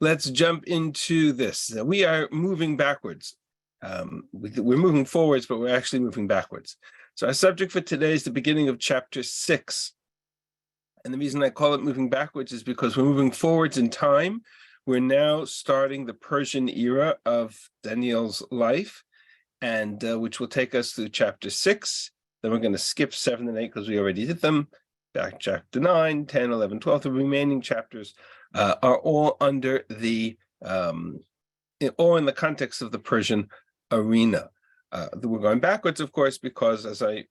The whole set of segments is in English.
let's jump into this. We are moving backwards. We're moving forwards, but we're actually moving backwards. So our subject for today is the beginning of chapter 6. And the reason I call it moving backwards is because we're moving forwards in time. We're now starting the Persian era of Daniel's life, and which will take us through chapter 6. Then we're going to skip 7 and 8 because we already did them. Back chapter 9, 10, 11, 12. The remaining chapters are all under the, all in the context of the Persian arena. We're going backwards, of course, because as I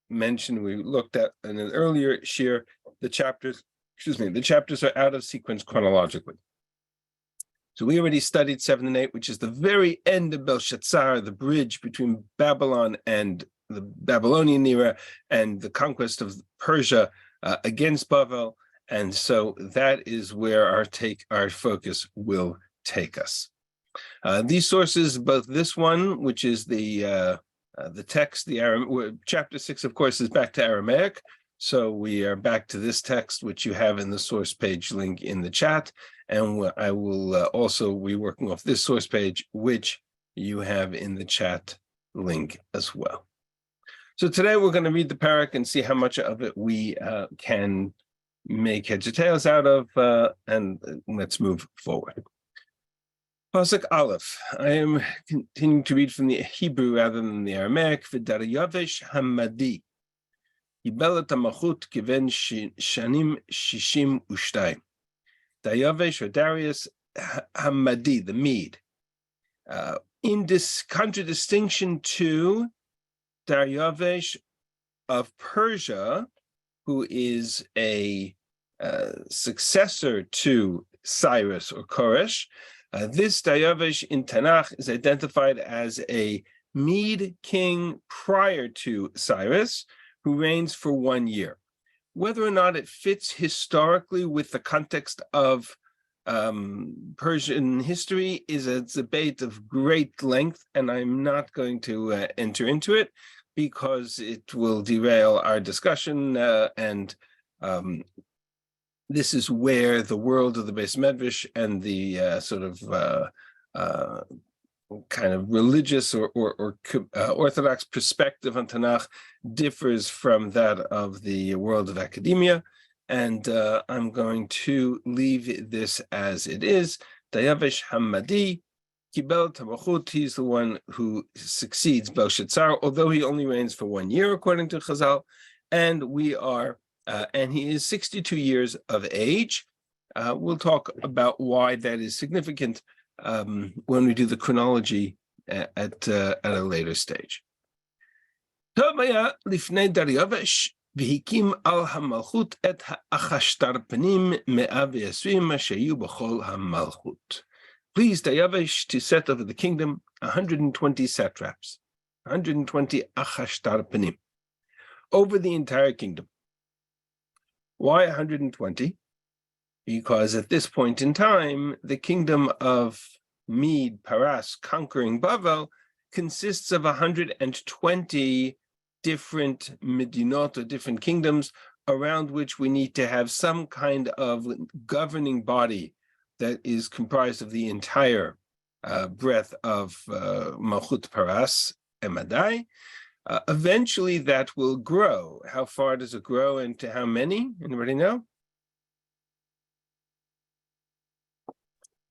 mentioned, we looked at in an earlier shir, the chapters are out of sequence chronologically. So we already studied 7 and 8, which is the very end of Belshazzar, the bridge between Babylon and the Babylonian era and the conquest of Persia against Babel. And so that is where our focus will take us. These sources, both this one, which is the text, chapter 6, of course, is back to Aramaic. So we are back to this text, which you have in the source page link in the chat. And I will also be working off this source page, which you have in the chat link as well. So today we're going to read the parak and see how much of it we can make heads or tails out of, and let's move forward. Pasuk Aleph. I am continuing to read from the Hebrew rather than the Aramaic. V'Daryavesh Hamadi. Yibelet HaMalchut Kiven Shanim Shishim Ushtayim. Daryavesh or Darius Hamadi, the Mede. In this contradistinction to Daryavesh of Persia, who is a successor to Cyrus or Koresh, this Daryavesh in Tanakh is identified as a Mede king prior to Cyrus, who reigns for 1 year. Whether or not it fits historically with the context of Persian history is a debate of great length, and I'm not going to enter into it because it will derail our discussion, and this is where the world of the Beis Medrash and the kind of religious or orthodox perspective on Tanakh differs from that of the world of academia. And I'm going to leave this as it is. Daryavesh Hamadi, Kibel Tamachut, he's the one who succeeds Belshazzar, although he only reigns for 1 year, according to Chazal. And and he is 62 years of age. We'll talk about why that is significant when we do the chronology at a later stage. Tobaya lifnei Daryavesh v'hikim al hamalchut et ha'achashtarpanim 120 ashayu b'chol hamalchut. Pleased Daryavesh to set over the kingdom 120 satraps, 120 achashtarpanim, over the entire kingdom. Why 120? Because at this point in time, the kingdom of Mede, Paras, conquering Babel, consists of 120 different medinot, or different kingdoms, around which we need to have some kind of governing body that is comprised of the entire breadth of Malchut, Paras, and Madai. Eventually, that will grow. How far does it grow, and to how many? Anybody know?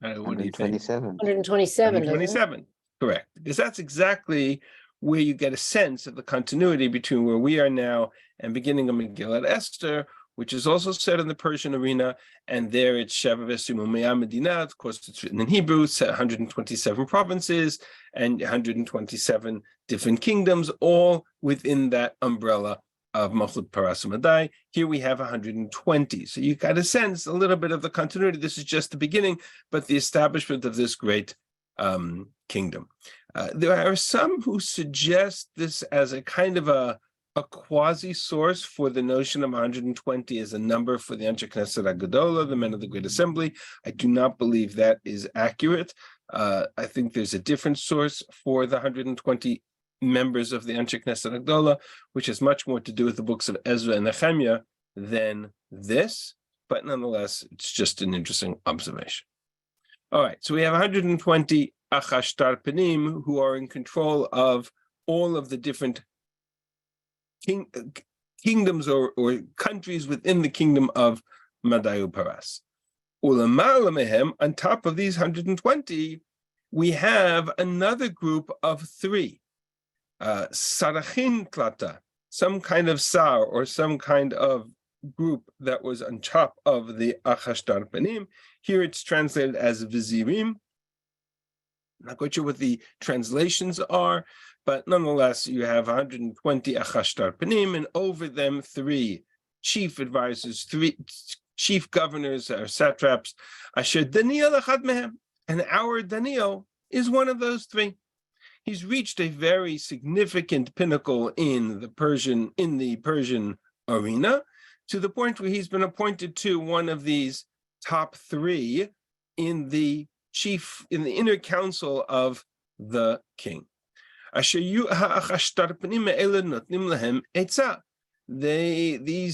What do you think? 127. Correct. Because that's exactly where you get a sense of the continuity between where we are now and beginning of Megillat Esther, which is also set in the Persian arena, and there it's Sheva V'Esrim U'Mea Medina. Of course, it's written in Hebrew. It's 127 provinces and 127 different kingdoms, all within that umbrella of Malchut, Paras, and Madai. Here we have 120. So you got a sense, a little bit of the continuity. This is just the beginning, but the establishment of this great kingdom. There are some who suggest this as a kind of a quasi-source for the notion of 120 as a number for the Anshe Knesset HaGedolah, the men of the Great Assembly. I do not believe that is accurate. I think there's a different source for the 120 members of the Anshe Knesset HaGedolah, which has much more to do with the books of Ezra and Nehemiah than this, but nonetheless, it's just an interesting observation. All right, so we have 120 achashtarpanim who are in control of all of the different kingdoms or countries within the kingdom of Madayu Paras. Ulamala mehem, on top of these 120, we have another group of 3. Sarachin Tlata, some kind of sar or some kind of group that was on top of the Achashtarpanim. Here it's translated as Vizirim. Not quite sure what the translations are, but nonetheless, you have 120 Achashtarpanim, and over them 3 chief advisors, 3 chief governors or satraps. Asher Daniel Achad Mehem, and our Daniel is one of those 3. He's reached a very significant pinnacle in the Persian arena, to the point where he's been appointed to one of these top 3 in the inner council of the king. These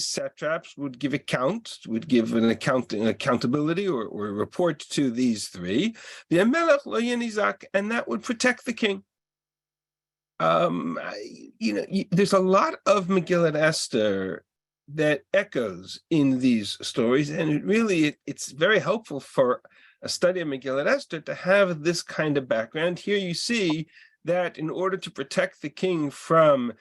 satraps would give accountability or report to these 3, and that would protect the king. There's a lot of Megillat Esther that echoes in these stories, and it's very helpful for a study of Megillat Esther to have this kind of background. Here you see that in order to protect the king from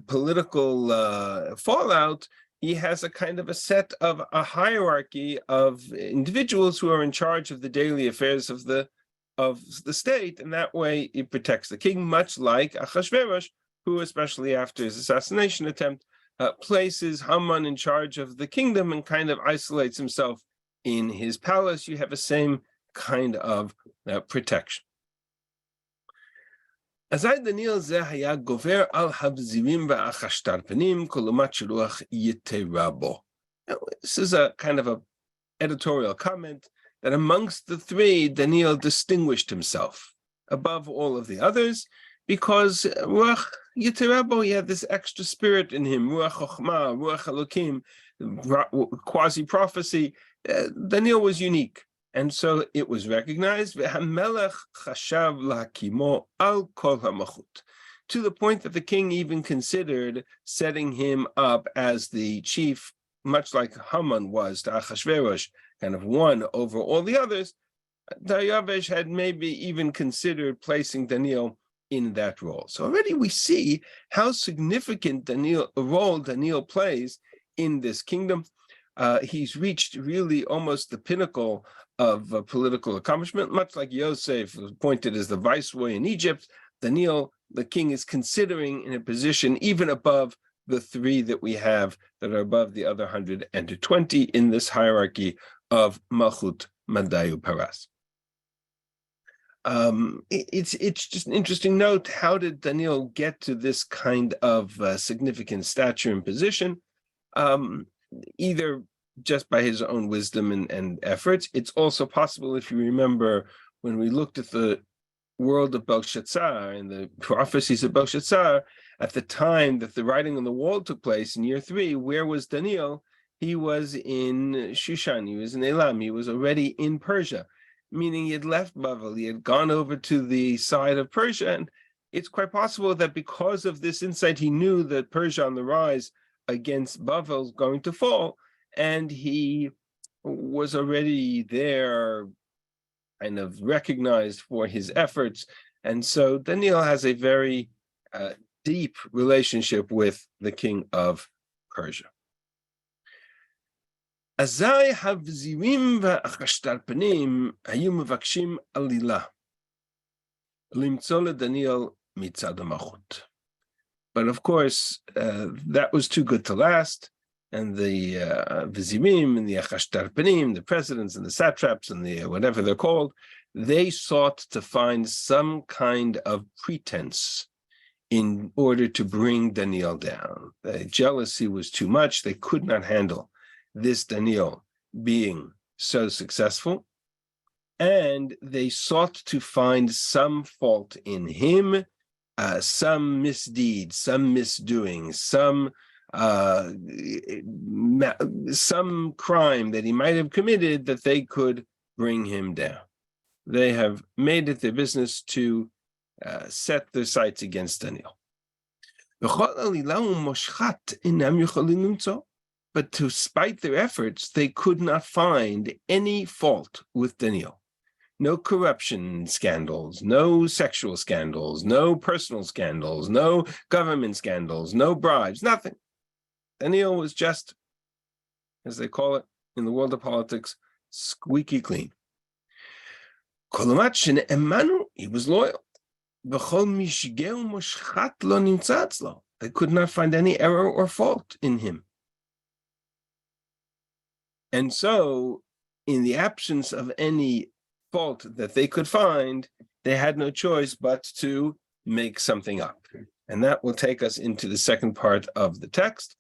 political fallout, he has a kind of a hierarchy of individuals who are in charge of the daily affairs of the state, and that way it protects the king, much like Achashverosh, who, especially after his assassination attempt, places Haman in charge of the kingdom and kind of isolates himself in his palace. You have the same kind of protection. Azai Daniel zeh haya gover al habzirim va'achashtarpanim kolumat shiruach yiterabo. This is a kind of a editorial comment that amongst the 3, Daniel distinguished himself above all of the others because Ruach Yitirabo, he had this extra spirit in him, Ruach Chochmah, Ruach Elokim, quasi-prophecy. Daniel was unique, and so it was recognized. V'hamelech chashav lahakimo al kol hamachut, to the point that the king even considered setting him up as the chief, much like Haman was to Achashverosh, kind of one over all the others. Daryavesh had maybe even considered placing Daniel in that role. So already we see how significant a role Daniel plays in this kingdom. He's reached really almost the pinnacle of political accomplishment, much like Yosef was appointed as the viceroy in Egypt. Daniel, the king, is considering in a position even above the 3 that we have that are above the other 120 in this hierarchy of Malchut Madayu Paras. It's just an interesting note. How did Daniel get to this kind of significant stature and position? Either just by his own wisdom and efforts. It's also possible, if you remember, when we looked at the world of Belshazzar and the prophecies of Belshazzar, at the time that the writing on the wall took place in year 3, where was Daniel? He was in Shushan, he was in Elam, he was already in Persia, meaning he had left Babel, he had gone over to the side of Persia, and it's quite possible that because of this insight, he knew that Persia on the rise against Babel is going to fall, and he was already there, kind of recognized for his efforts. And so Daniel has a very deep relationship with the king of Persia. Azai havzirim va'achashtarpanim hayu mevakshim alila limtzo leDaniel mitzad ha'malchut. But of course, that was too good to last, and the vizirim and the achashtarpanim, the presidents and the satraps and the whatever they're called, they sought to find some kind of pretense in order to bring Daniel down. The jealousy was too much. They could not handle this Daniel being so successful, and they sought to find some fault in him, some misdeed, some misdoing, some crime that he might have committed that they could bring him down. they have made it their business to set their sights against Daniel. But despite their efforts, they could not find any fault with Daniel. No corruption scandals, no sexual scandals, no personal scandals, no government scandals, no bribes, nothing. Daniel was just, as they call it in the world of politics, squeaky clean. He was loyal. They could not find any error or fault in him. And so, in the absence of any fault that they could find, they had no choice but to make something up. And that will take us into the second part of the text.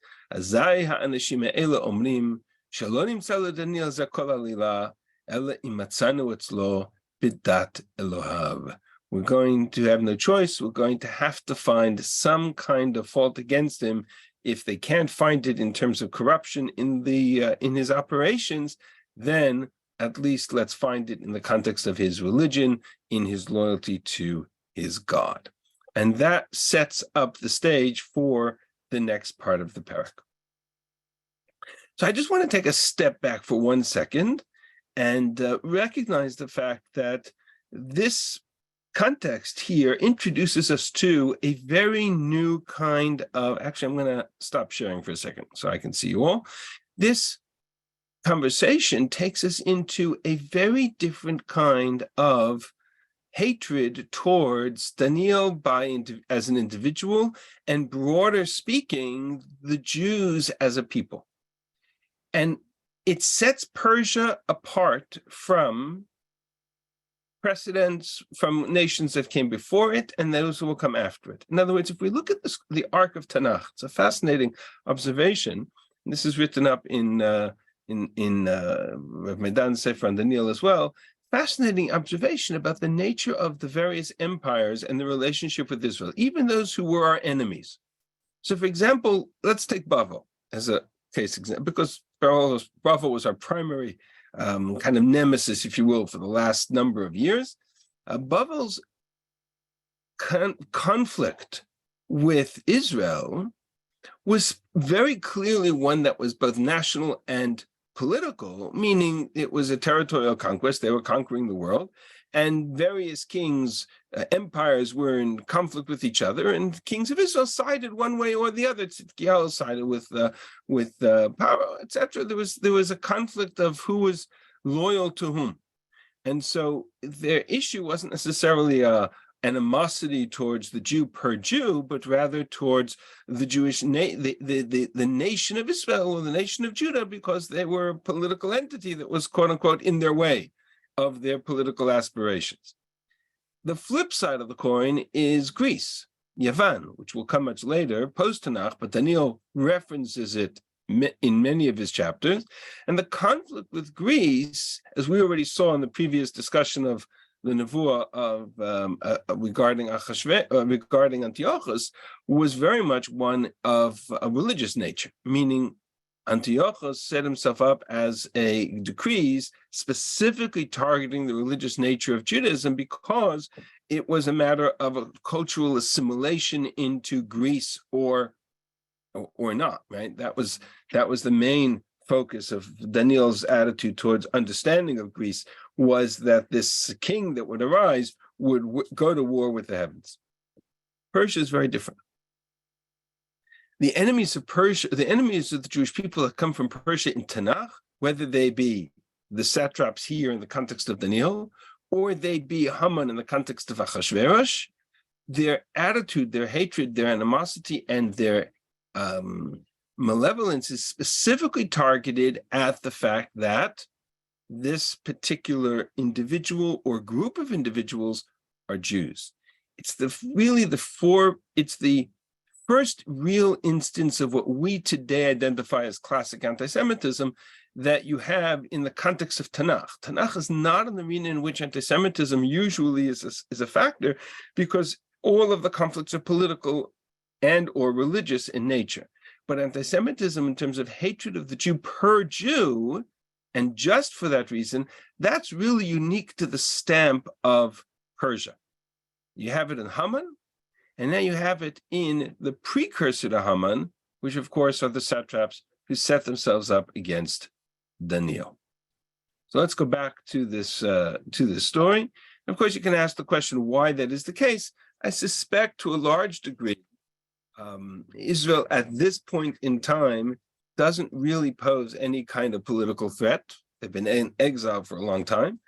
We're going to have no choice. We're going to have to find some kind of fault against him. If they can't find it in terms of corruption in his operations, then at least let's find it in the context of his religion, in his loyalty to his God. And that sets up the stage for the next part of the parak. So I just want to take a step back for 1 second and recognize the fact that this context here introduces us to a very new kind of, actually, I'm going to stop sharing for a second so I can see you all. This conversation takes us into a very different kind of hatred towards Daniel as an individual, and broader speaking, the Jews as a people. And it sets Persia apart from precedents, from nations that came before it and those who will come after it. In other words, if we look at the arc of Tanakh, it's a fascinating observation. And this is written up in Rav Medan's Sefer on Daniel as well. Fascinating observation about the nature of the various empires and the relationship with Israel, even those who were our enemies. So, for example, let's take Babel as a case example, because Babel was our primary kind of nemesis, if you will, for the last number of years. Babel's conflict with Israel was very clearly one that was both national and political, meaning it was a territorial conquest. They were conquering the world, and various kings, empires were in conflict with each other, and kings of Israel sided one way or the other. Tzidkiyahu sided with Paro, etc. There was a conflict of who was loyal to whom, and so their issue wasn't necessarily animosity towards the Jew per Jew, but rather towards the Jewish the nation of Israel or the nation of Judah, because they were a political entity that was, quote unquote, in their way of their political aspirations. The flip side of the coin is Greece, Yavan, which will come much later, post-Tanakh, but Daniel references it in many of his chapters. And the conflict with Greece, as we already saw in the previous discussion of the nevuah of regarding Antiochus, was very much one of a religious nature, meaning Antiochus set himself up as a decrees specifically targeting the religious nature of Judaism because it was a matter of a cultural assimilation into Greece or not, right? That was the main focus of Daniel's attitude towards understanding of Greece, was that this king that would arise would go to war with the heavens. Persia is very different. The enemies of Persia, the enemies of the Jewish people that come from Persia in Tanakh, whether they be the satraps here in the context of Daniel, or they be Haman in the context of Achashverosh, their attitude, their hatred, their animosity, and their malevolence is specifically targeted at the fact that this particular individual or group of individuals are Jews. It's the first real instance of what we today identify as classic anti-Semitism that you have in the context of Tanakh. Tanakh is not an arena in which anti-Semitism usually is a factor, because all of the conflicts are political and or religious in nature. But anti-Semitism in terms of hatred of the Jew per Jew And just for that reason, that's really unique to the stamp of Persia. You have it in Haman, and now you have it in the precursor to Haman, which of course are the satraps who set themselves up against Daniel. So let's go back to this story. Of course, you can ask the question why that is the case. I suspect to a large degree, Israel at this point in time doesn't really pose any kind of political threat. They've been in exile for a long time.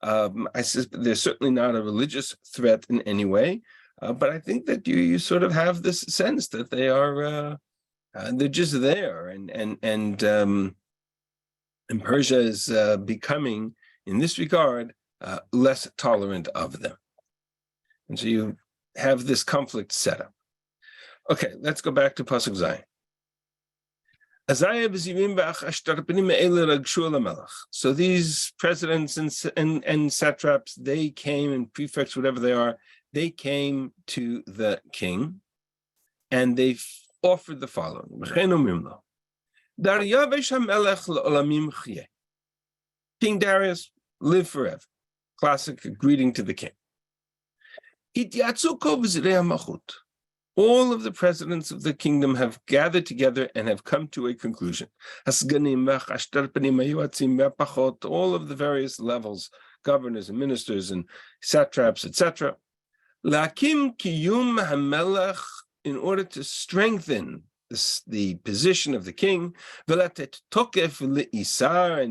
They're certainly not a religious threat in any way, but I think that you sort of have this sense that they are they're just there, and Persia is becoming, in this regard, less tolerant of them, and so you have this conflict set up. Okay, let's go back to Pasuk Zayin. So these presidents and satraps, they came, and prefects, whatever they are, they came to the king, and they offered the following. King Darius, live forever. Classic greeting to the king. All of the presidents of the kingdom have gathered together and have come to a conclusion. All of the various levels, governors and ministers and satraps, etc. In order to strengthen the position of the king, and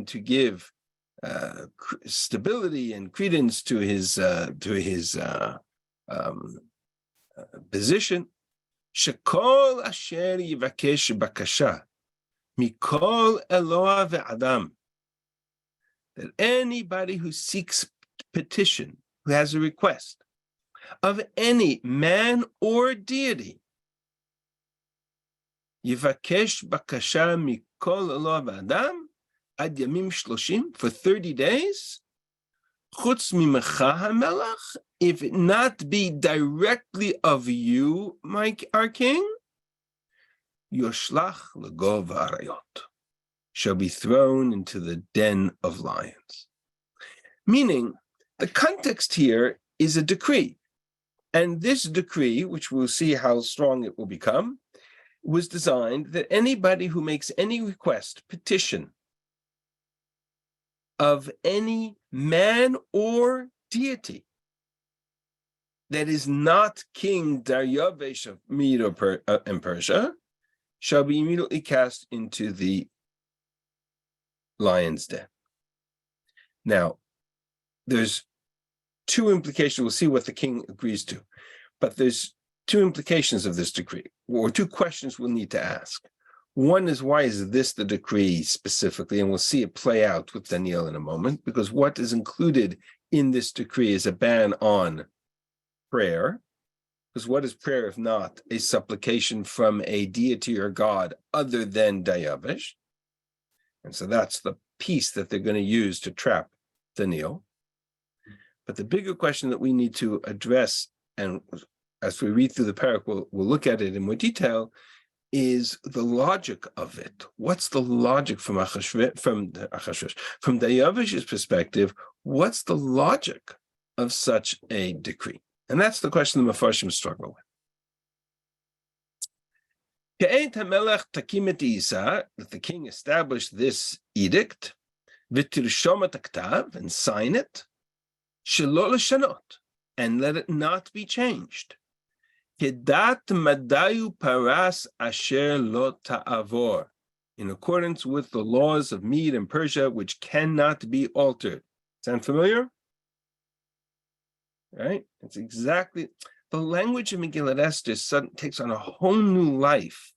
to give stability and credence to his position. Shekol asher yivakesh bakasha mikol Eloah ve'adam, that anybody who seeks petition, who has a request of any man or deity, yivakesh bakasha mikol Eloah ve'adam ad yamim shloshim, for 30 days, chutz mimecha hamelach, if it not be directly of you, our king, Yoshlach legov arayot, shall be thrown into the den of lions. Meaning, the context here is a decree. And this decree, which we'll see how strong it will become, was designed that anybody who makes any request, petition, of any man or deity that is not King Darius of Medo and Persia, shall be immediately cast into the lion's den. Now, there's two implications. We'll see what the king agrees to, but there's two implications of this decree, or two questions we'll need to ask. One is, why is this the decree specifically? And we'll see it play out with Daniel in a moment, because what is included in this decree is a ban on prayer. Because what is prayer if not a supplication from a deity or god other than Darius? And so that's the piece that they're going to use to trap Daniel. But the bigger question that we need to address, and as we read through the parak, we'll look at it in more detail, is the logic of it. What's the logic from Darius's perspective? What's the logic of such a decree? And that's the question the Mefarshim struggle with. That the king established this edict, and sign it, and let it not be changed. In accordance with the laws of Mede and Persia, which cannot be altered. Sound familiar? Right? It's exactly the language of Megillat Esther takes on a whole new life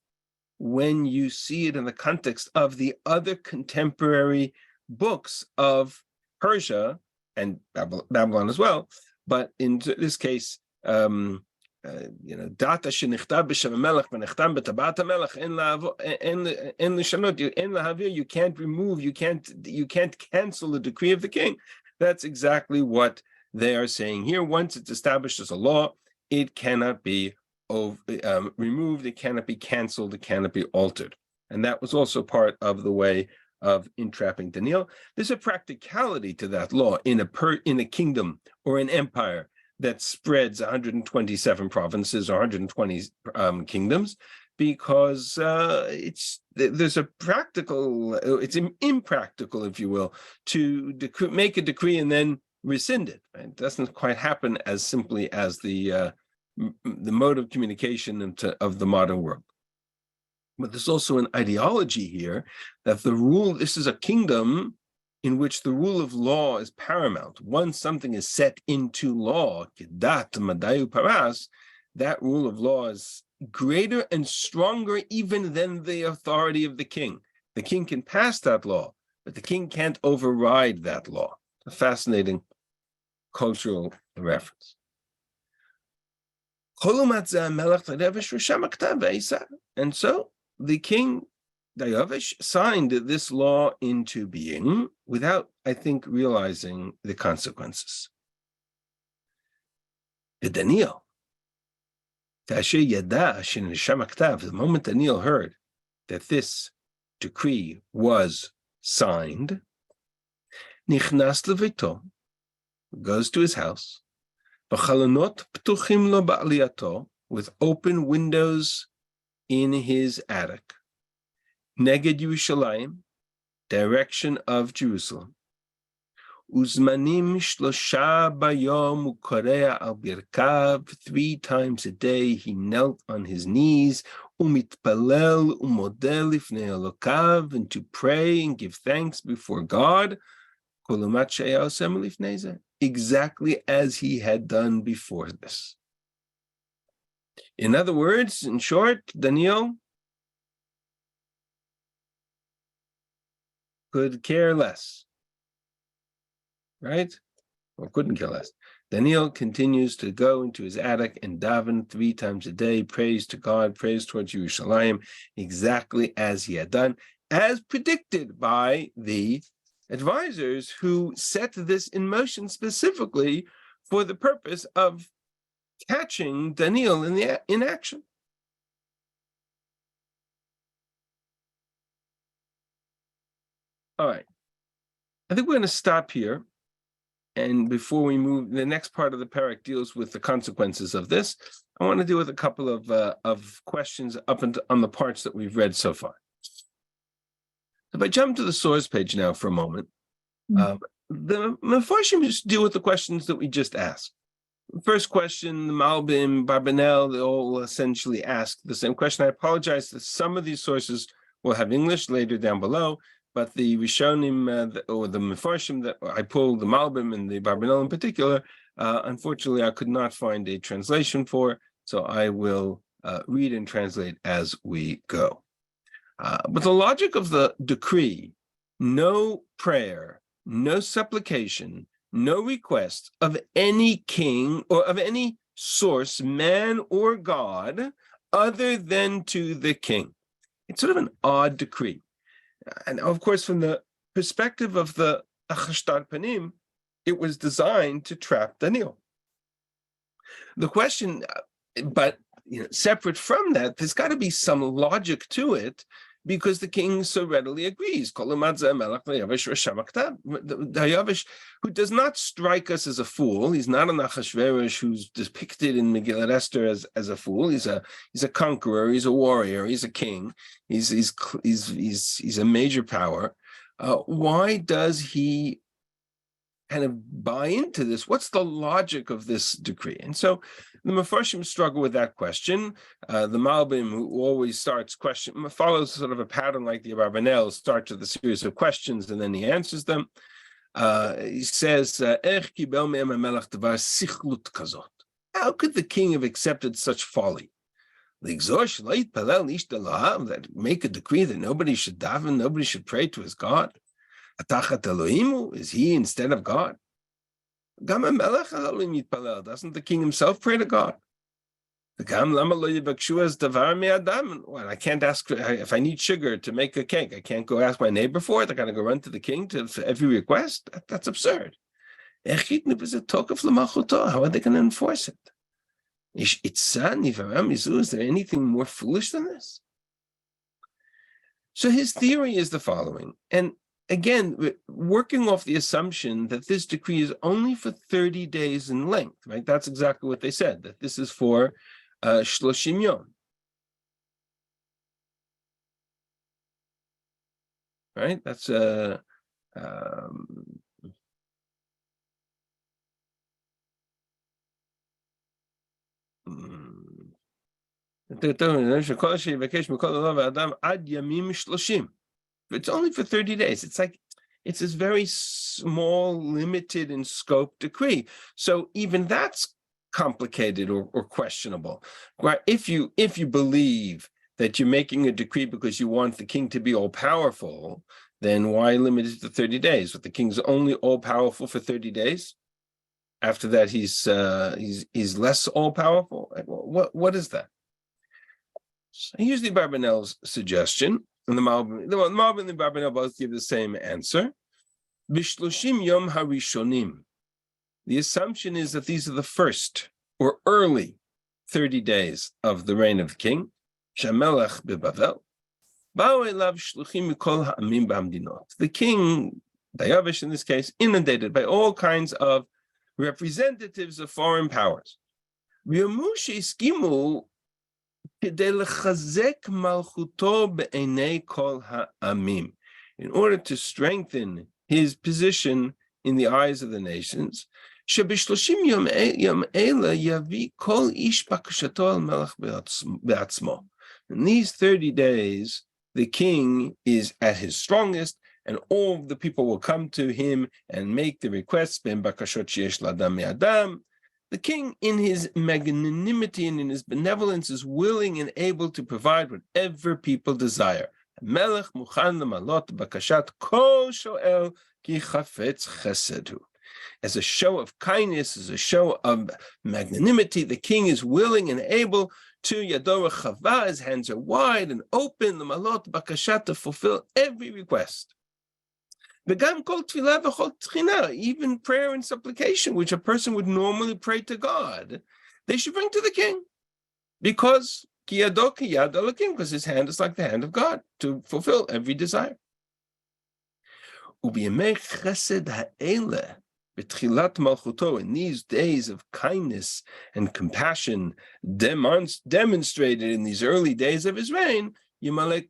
when you see it in the context of the other contemporary books of Persia and Babylon as well. But in this case, data shenichtav b'shem hamelech v'nechtam b'tabat hamelech en lishanot, en lahavir, you can't remove, you can't cancel the decree of the king. That's exactly what they are saying here. Once it's established as a law, it cannot be removed, it cannot be canceled, it cannot be altered. And that was also part of the way of entrapping Daniel. There's a practicality to that law in a kingdom or an empire that spreads 127 provinces or 120 kingdoms, because it's impractical, if you will, to make a decree and then rescind it. Right? It doesn't quite happen as simply as the mode of communication of the modern world. But there's also an ideology here that this is a kingdom in which the rule of law is paramount. Once something is set into law, kedat madayu paras, that rule of law is greater and stronger even than the authority of the king. The king can pass that law, but the king can't override that law. A fascinating cultural reference. And so the king Dayavish signed this law into being without, I think, realizing the consequences. Daniel, the moment Daniel heard that this decree was signed, nichnas levito, goes to his house, with open windows in his attic, Neged Yerushalayim, direction of Jerusalem. Uzmanim shlosha bayom ukorea al birkav, 3 times a day he knelt on his knees, umitpalel umodel lifnei Elokav, and to pray and give thanks before God, kolumat she'osem lifnei zeh, exactly as he had done before this. In other words, in short, Daniel could care less, right? Or couldn't care less. Daniel continues to go into his attic and daven 3 times a day, praise to God, praise towards Yerushalayim, exactly as he had done, as predicted by the advisors who set this in motion specifically for the purpose of catching Daniel in action. All right. I think we're going to stop here. And before we move, the next part of the parak deals with the consequences of this. I want to deal with a couple of questions up on the parts that we've read so far. If I jump to the source page now for a moment, the Mefarshim just deal with the questions that we just asked. The first question, the Malbim, Barbanel, they all essentially ask the same question. I apologize that some of these sources will have English later down below, but the Rishonim or the Mefarshim that I pulled, the Malbim and the Barbanel in particular, unfortunately I could not find a translation for, so I will read and translate as we go. But the logic of the decree, no prayer, no supplication, no request of any king or of any source, man or God, other than to the king. It's sort of an odd decree. And of course, from the perspective of the Achashtar Panim, it was designed to trap Daniel. The question, but separate from that, there's got to be some logic to it, because the king so readily agrees. Dayavish, who does not strike us as a fool, he's not an Achashverosh who's depicted in Megillat Esther as a fool. He's a conqueror, he's a warrior, he's a king, he's a major power. Why does he kind of buy into this? What's the logic of this decree? And so the Mefarshim struggle with that question. The Malbim, who always follows sort of a pattern like the Abarbanel, starts with a series of questions and then he answers them. He says, how could the king have accepted such folly? That make a decree that nobody should daven, nobody should pray to his God? Is he instead of God? Doesn't the king himself pray to God? Well, I can't ask if I need sugar to make a cake. I can't go ask my neighbor for it. I got to go run to the king for every request. That's absurd. How are they going to enforce it? Is there anything more foolish than this? So his theory is the following, and again, working off the assumption that this decree is only for 30 days in length, right? That's exactly what they said, that this is for Shloshim Yom. Right? That's it's only for 30 days. It's like, it's this very small, limited in scope decree. So even that's complicated or questionable. Right? If you believe that you're making a decree because you want the king to be all powerful, then why limit it to 30 days? But the king's only all powerful for 30 days. After that, he's less all powerful. What is that? So here's the Barbanel's suggestion, and the Malbim and the Barbanel both give the same answer. Bishloshim Yom Harishonim. The assumption is that these are the first or early 30 days of the reign of the king. Shamelach beBavel. The king, Dayavish in this case, inundated by all kinds of representatives of foreign powers. In order to strengthen his position in the eyes of the nations, in these 30 days, the king is at his strongest, and all the people will come to him and make the requests. The king, in his magnanimity and in his benevolence, is willing and able to provide whatever people desire. As a show of kindness, as a show of magnanimity, the king is willing and able to Yador Chava, his hands are wide and open, the Malot Bakashat, to fulfill every request. Even prayer and supplication, which a person would normally pray to God, they should bring to the king, because because his hand is like the hand of God to fulfill every desire. In these days of kindness and compassion demonstrated in these early days of his reign, he will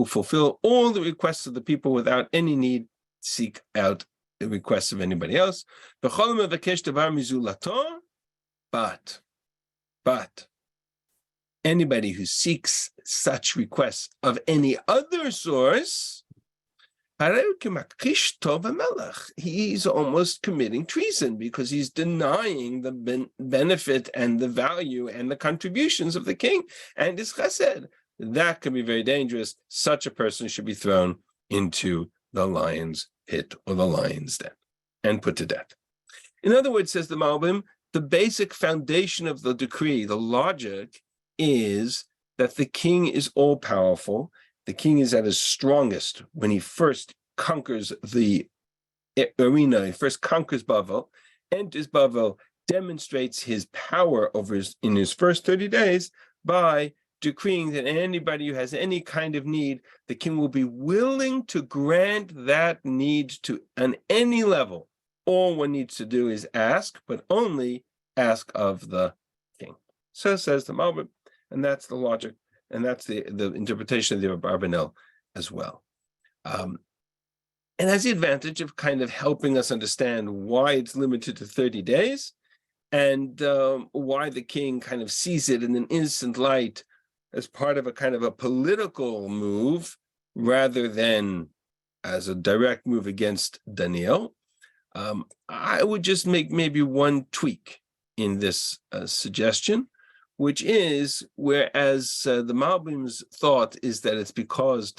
fulfill all the requests of the people without any need to seek out the requests of anybody else. But anybody who seeks such requests of any other source, he's almost committing treason, because he's denying the benefit and the value and the contributions of the king and his chesed. That can be very dangerous. Such a person should be thrown into the lion's pit or the lion's den and put to death. In other words, says the Malbim, the basic foundation of the decree, the logic, is that the king is all-powerful. The king is at his strongest when he first conquers the arena, he first conquers Bavel, enters Bavel, demonstrates his power in his first 30 days by decreeing that anybody who has any kind of need, the king will be willing to grant that need to on any level. All one needs to do is ask, but only ask of the king. So says the Malbim, and that's the logic. And that's the interpretation of the Barbanel as well. And has the advantage of kind of helping us understand why it's limited to 30 days and why the king kind of sees it in an instant light as part of a kind of a political move rather than as a direct move against Daniel. I would just make maybe one tweak in this suggestion, which is, whereas the Malbim's thought is that it's because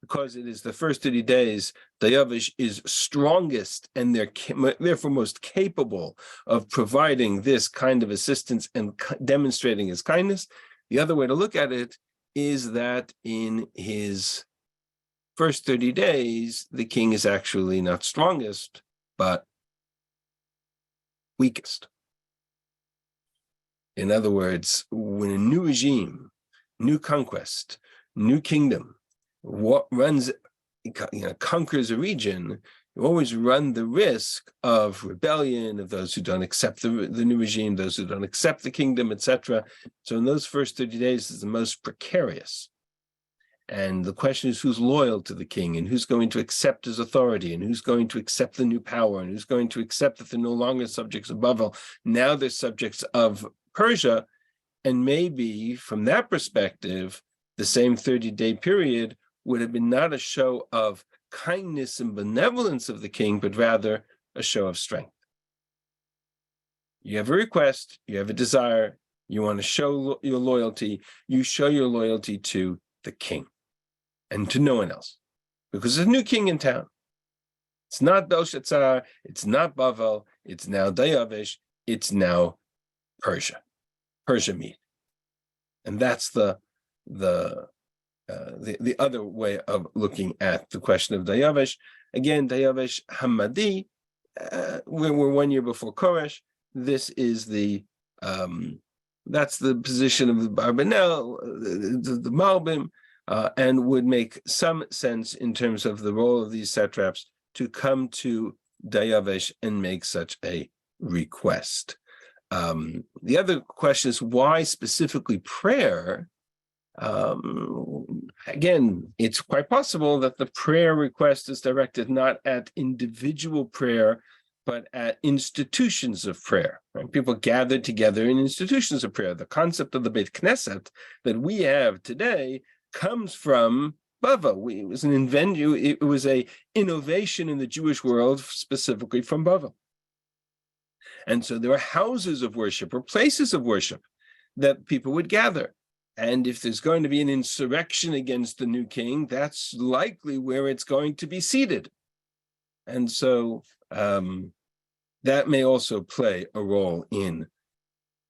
because it is the first 30 days, Dayavish is strongest and therefore most capable of providing this kind of assistance and demonstrating his kindness. The other way to look at it is that in his first 30 days, the king is actually not strongest, but weakest. In other words, when a new regime, new conquest, new kingdom, conquers a region, you always run the risk of rebellion, of those who don't accept the new regime, those who don't accept the kingdom, etc. So in those first 30 days is the most precarious. And the question is who's loyal to the king and who's going to accept his authority and who's going to accept the new power and who's going to accept that they're no longer subjects of Babel. Now they're subjects of Persia. And maybe from that perspective, the same 30-day period would have been not a show of kindness and benevolence of the king, but rather a show of strength. You have a request, you have a desire, you want to show your loyalty, you show your loyalty to the king and to no one else, because there's a new king in town. It's not Belshazzar, it's not Bavel, it's now Dayavish, it's now Persia Mede. And that's the other way of looking at the question of Dayavish. Again, Dayavish Hamadi, we're 1 year before Koresh. This is that's the position of the Barbanel, the Malbim, and would make some sense in terms of the role of these satraps to come to Dayavish and make such a request. The other question is why specifically prayer? Again, it's quite possible that the prayer request is directed not at individual prayer, but at institutions of prayer. Right? People gathered together in institutions of prayer. The concept of the Beit Knesset that we have today comes from Bavel. It was it was an innovation in the Jewish world, specifically from Bavel. And so there are houses of worship or places of worship that people would gather. And if there's going to be an insurrection against the new king, that's likely where it's going to be seated. And so that may also play a role in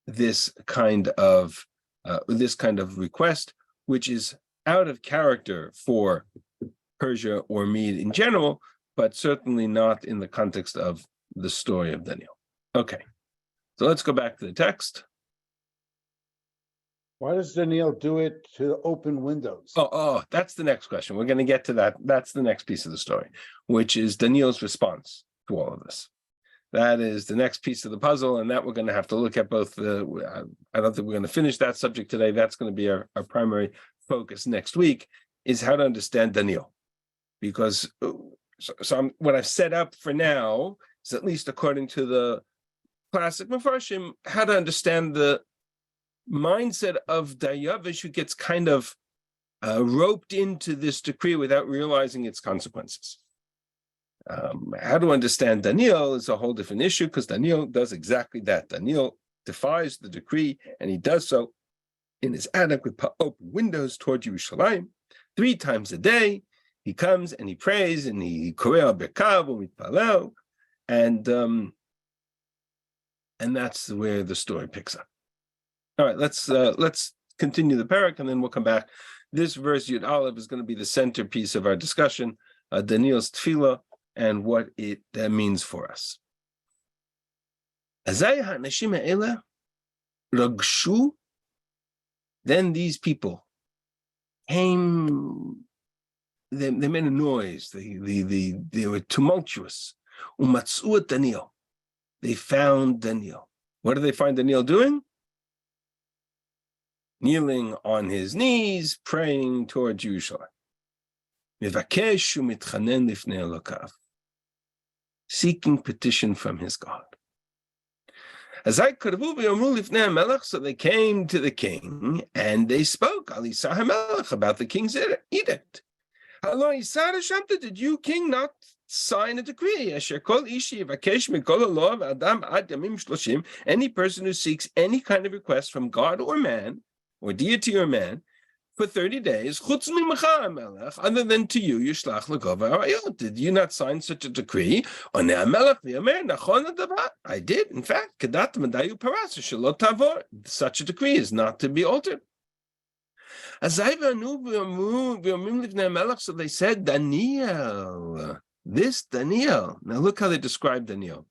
this kind of request, which is out of character for Persia or Mede in general, but certainly not in the context of the story of Daniel. Okay, so let's go back to the text. Why does Daniel do it to open windows? Oh, that's the next question. We're going to get to that. That's the next piece of the story, which is Daniel's response to all of this. That is the next piece of the puzzle, and that we're going to have to look at both. I don't think we're going to finish that subject today. That's going to be our primary focus next week, is how to understand Daniel. Because what I've set up for now is, at least according to the classic Mefarshim, how to understand the mindset of Dayavish, who gets kind of roped into this decree without realizing its consequences. How to understand Daniel is a whole different issue, because Daniel does exactly that. Daniel defies the decree, and he does so in his attic with open windows toward Yerushalayim. 3 times a day, he comes and he prays, and he koreh berkav u'mitpalel, and that's where the story picks up. All right, let's continue the parak, and then we'll come back. This verse Yud Aleph is going to be the centerpiece of our discussion, Daniel's tefillah, and what it means for us. Then these people came. They made a noise. They were tumultuous. Umatzu et Daniel. They found Daniel. What did they find Daniel doing? Kneeling on his knees, praying towards Yerushalayim. Mevakesh u'mitchanen lifnei Elokav. Seeking petition from his God. So they came to the king and they spoke about the king's edict. Did you, king, not sign a decree? Any person who seeks any kind of request from God or man, or deity or man, for 30 days, other than to you, did you not sign such a decree? I did, in fact. Such a decree is not to be altered. So they said, Daniel, this Daniel. Now look how they describe Daniel.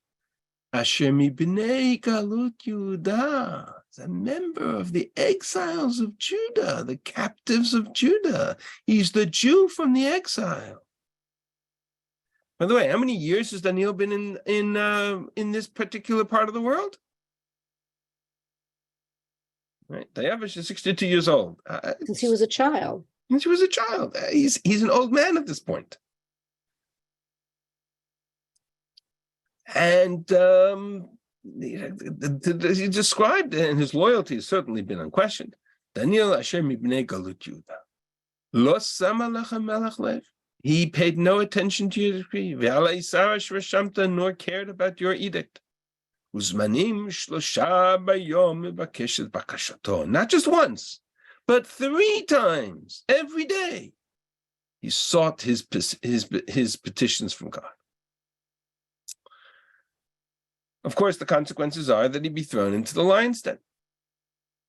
Asher mi b'nei galut Yehuda. He's a member of the exiles of Judah, the captives of Judah. He's the Jew from the exile. By the way, how many years has Daniel been in this particular part of the world? Right, Dayavish is 62 years old. Since he was a child. Since he was a child. He's an old man at this point. And he described, and his loyalty has certainly been unquestioned. Daniel Asher mibnei galut Yudah. Lo sama lecha melech lev. He paid no attention to your decree. Ve'ala isarash reshamta, nor cared about your edict. Uzmanim shlosha bayom mibakeshet bakashato. Not just once, but 3 times every day. He sought his petitions from God. Of course, the consequences are that he be thrown into the lion's den.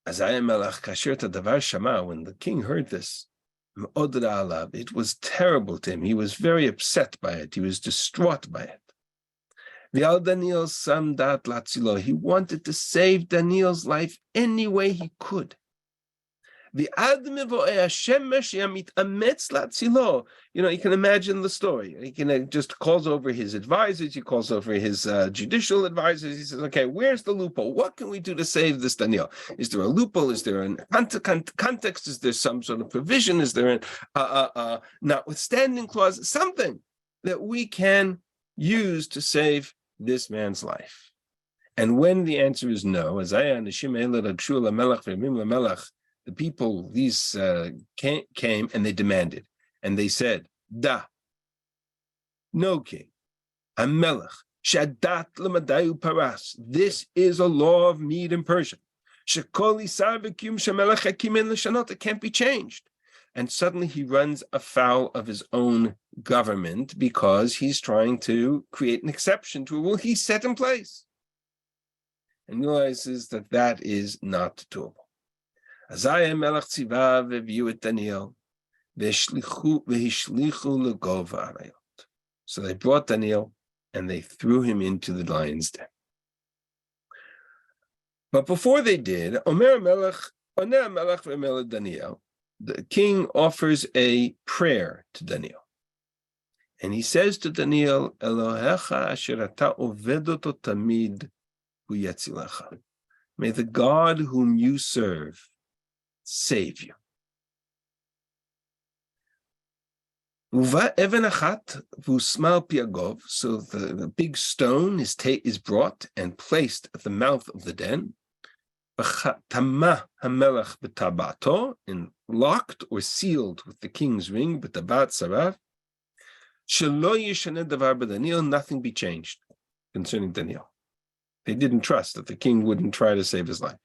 Azaya melech kasher tadavar shama. When the king heard this, it was terrible to him. He was very upset by it. He was distraught by it. V'al Daniel samdat latzilo. He wanted to save Daniel's life any way he could. You know, you can imagine the story. He can just calls over his advisors. He calls over his judicial advisors. He says, "Okay, where's the loophole? What can we do to save this Daniel? Is there a loophole? Is there a context? Is there some sort of provision? Is there a notwithstanding clause? Something that we can use to save this man's life?" And when the answer is no, the people, these came and they demanded, and they said, "Da, no king, Hamelech, shadat lemadayu paras. This is a law of Mede and Persia. Shekol isar v'kim shemelech hakim en l'shanot. It can't be changed." And suddenly he runs afoul of his own government because he's trying to create an exception to a rule he set in place, and realizes that that is not doable. Azaya melech tziva v'viu et Daniel v'hishlichu legov arayot. So they brought Daniel and they threw him into the lion's den. But before they did, Oner melech v'melech Daniel, the king offers a prayer to Daniel, and he says to Daniel, "Elohecha asher ata oved oto tamid hu yatzilecha." May the God whom you serve save you. Uva even achat v'usmal piagov. So the big stone is brought and placed at the mouth of the den. Tama hamelech b'tabato, and locked or sealed with the king's ring, b'tabat sarav. Shelo yishaneh davar b'Daniel. Nothing be changed concerning Daniel. They didn't trust that the king wouldn't try to save his life.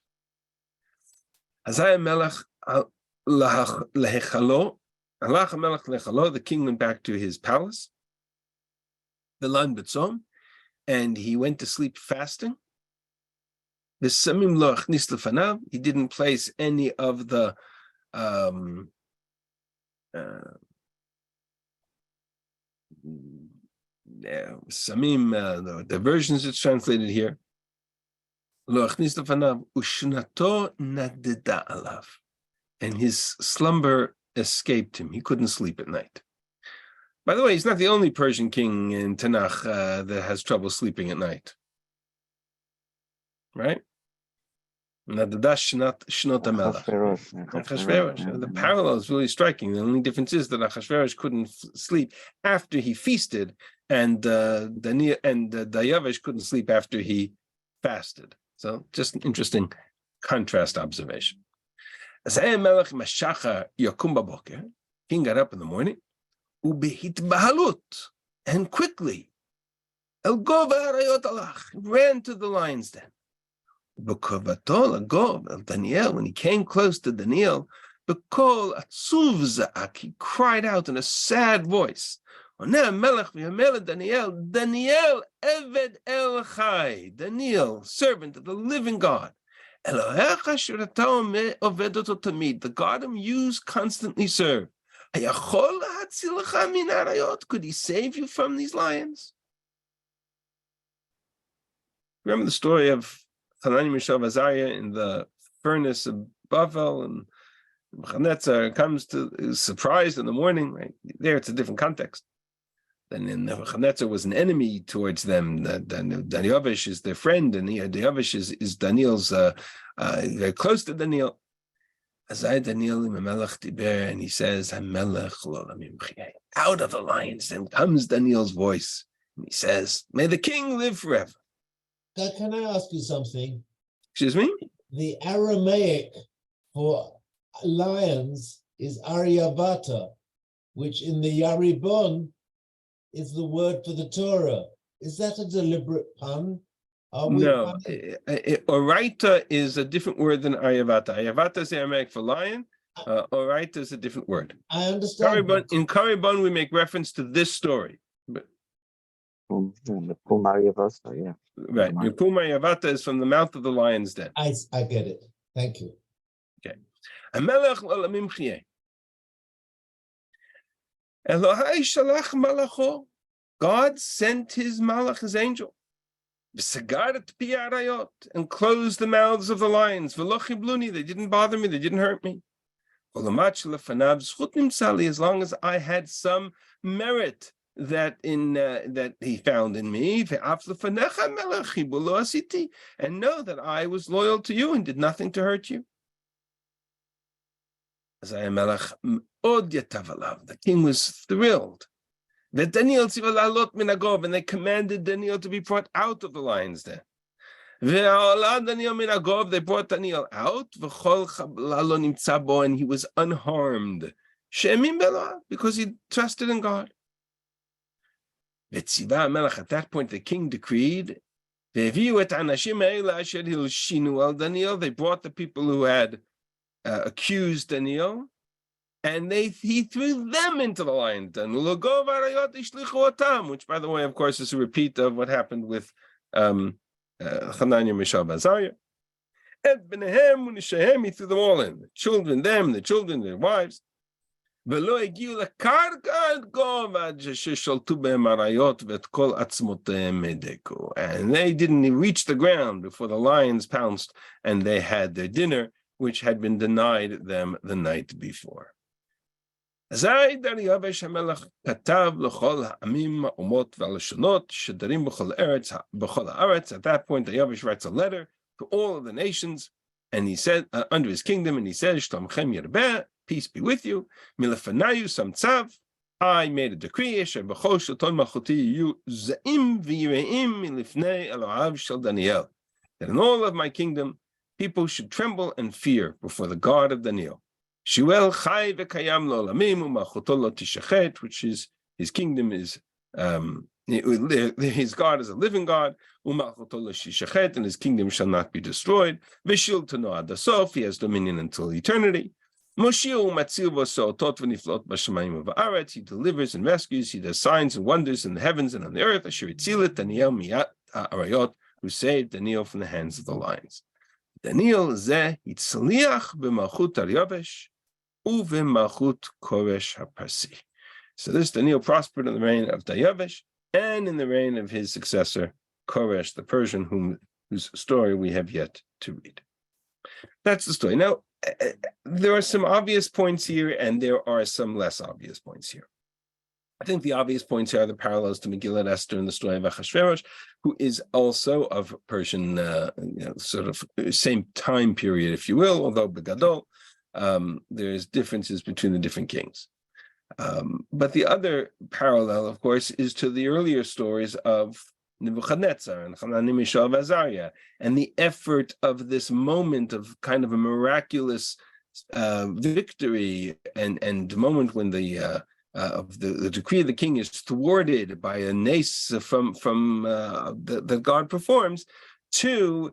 Azaya melech lehechalo, halach melech lehechalo. The king went back to his palace, v'lan b'tzom, and he went to sleep fasting. V'samim lo achnis lefanav. He didn't place any of the samim, the versions it's translated here. Lo achnis lefanav ushnato nadida alav. And his slumber escaped him. He couldn't sleep at night. By the way, he's not the only Persian king in Tanakh that has trouble sleeping at night. Right? The parallel is really striking. The only difference is that Achashverosh couldn't sleep after he feasted, and Dayavish couldn't sleep after he fasted. So just an interesting contrast observation. King got up in the morning, and quickly ran to the lion's den. Daniel, when he came close to Daniel, he cried out in a sad voice, Daniel, Eved El Chai, Daniel, servant of the living God. The God whom you constantly serve. Could he save you from these lions? Remember the story of Hanani, Mishael, Azariah in the furnace of Bavel, and Nebuchadnezzar comes to is surprised in the morning. Right there, it's a different context. Then Nebuchadnezzar was an enemy towards them. Dariavish is their friend, and Dariavish is Daniel's very close to Daniel. Azai Daniel Melech Tiber, and he says, "Hamelech lo lamim chiyeh." Out of the lions, then comes Daniel's voice, and he says, "May the king live forever." Can I ask you something? Excuse me? The Aramaic for lions is Aryavata, which in the Yaribon is the word for the Torah. Is that a deliberate pun? No. Oraita is a different word than Aryavata. Aryavata is Aramaic for lion. Oraita is a different word. I understand. In Karibon, we make reference to this story. But, yeah. right. Yipum Aryavata is from the mouth of the lion's den. I get it. Thank you. Okay. Hamelech lo lamim chiyeh. Elohai shalach malacho. God sent his malach, his angel, and closed the mouths of the lions. They didn't bother me, they didn't hurt me. As long as I had some merit that he found in me, and know that I was loyal to you and did nothing to hurt you. The king was thrilled. And they commanded Daniel to be brought out of the lion's den. They brought Daniel out, and he was unharmed because he trusted in God. At that point, the king decreed. They brought the people who had accused Daniel, and he threw them into the lion's den. Which, by the way, of course, is a repeat of what happened with Hananiah, Mishael, Azariah. He threw them all in. The children, their wives. And they didn't reach the ground before the lions pounced, and they had their dinner, which had been denied them the night before. At that point, Dariavish writes a letter to all of the nations, and he said, under his kingdom, and he says, peace be with you. I made a decree that in all of my kingdom, people should tremble and fear before the God of Daniel. Which is his kingdom is his God is a living God, and his kingdom shall not be destroyed. He has dominion until eternity. He delivers and rescues. He does signs and wonders in the heavens and on the earth. Who saved Daniel from the hands of the lions. Daniel zeh hitzliach b'malchut Dariavish u'v'malchut Koresh HaParsi. So this Daniel prospered in the reign of Dariavish and in the reign of his successor Koresh the Persian, whose story we have yet to read. That's the story. Now, there are some obvious points here, and there are some less obvious points here. I think the obvious points here are the parallels to Megillat Esther and the story of Achashverosh, who is also of Persian, sort of same time period, if you will, although Begadol, there's differences between the different kings. But the other parallel, of course, is to the earlier stories of Nebuchadnezzar and Hananiah, Mishael, Azariah, and the effort of this moment of kind of a miraculous victory and moment when the decree of the king is thwarted by a nace that God performs, to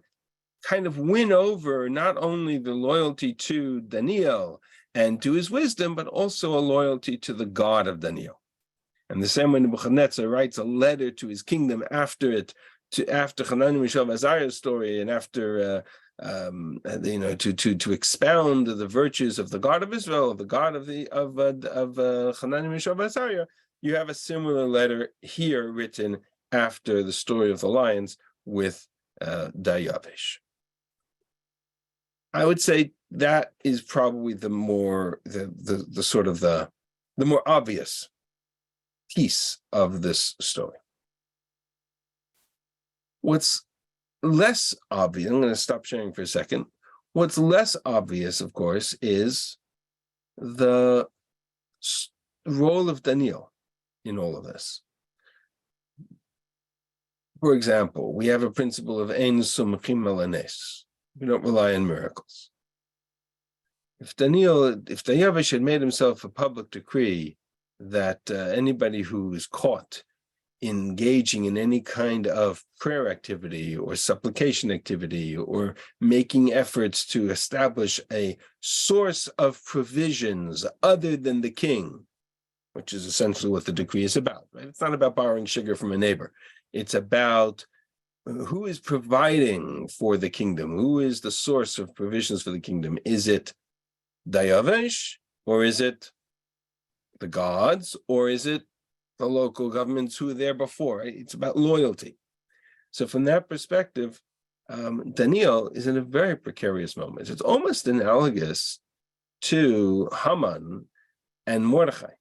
kind of win over not only the loyalty to Daniel and to his wisdom, but also a loyalty to the God of Daniel. And the same way Nebuchadnezzar writes a letter to his kingdom after Hananiah, Mishael, Azariah's story, and after to expound the virtues of the God of Israel, the God of Hananiah, Mishael, Azariah. You have a similar letter here written after the story of the lions with Dariavish. I would say that is probably the more the sort of the more obvious piece of this story. What's less obvious, I'm going to stop sharing for a second. What's less obvious, of course, is the role of Daniel in all of this. For example, we have a principle of ein sumchim al hanes. We don't rely on miracles. If Dayavish had made himself a public decree that anybody who is caught engaging in any kind of prayer activity or supplication activity or making efforts to establish a source of provisions other than the king, which is essentially what the decree is about, right? It's not about borrowing sugar from a neighbor. It's about who is providing for the kingdom, who is the source of provisions for the kingdom. Is it Dayavish, or is it the gods, or is it the local governments who were there before? It's about loyalty. So from that perspective, Daniel is in a very precarious moment. It's almost analogous to Haman and Mordechai.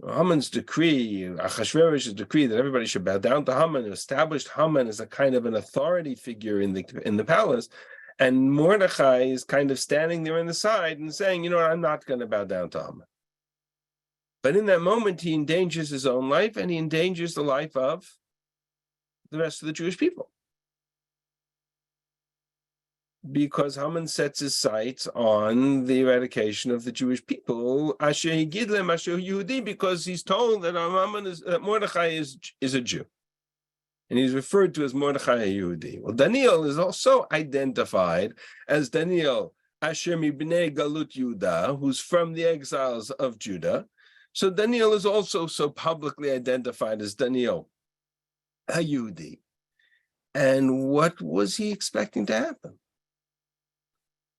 Haman's decree, Achashverosh's decree that everybody should bow down to Haman, established Haman as a kind of an authority figure in the palace. And Mordechai is kind of standing there on the side and saying, you know what, I'm not going to bow down to Haman. But in that moment, he endangers his own life and he endangers the life of the rest of the Jewish people. Because Haman sets his sights on the eradication of the Jewish people, Asher Higidlem, Asher Yehudi, because he's told that Mordechai is a Jew. And he's referred to as Mordechai Yehudi. Well, Daniel is also identified as Daniel Asher Mibnei Galut Yudah, who's from the exiles of Judah. So Daniel is also so publicly identified as Daniel Yehudi. And what was he expecting to happen?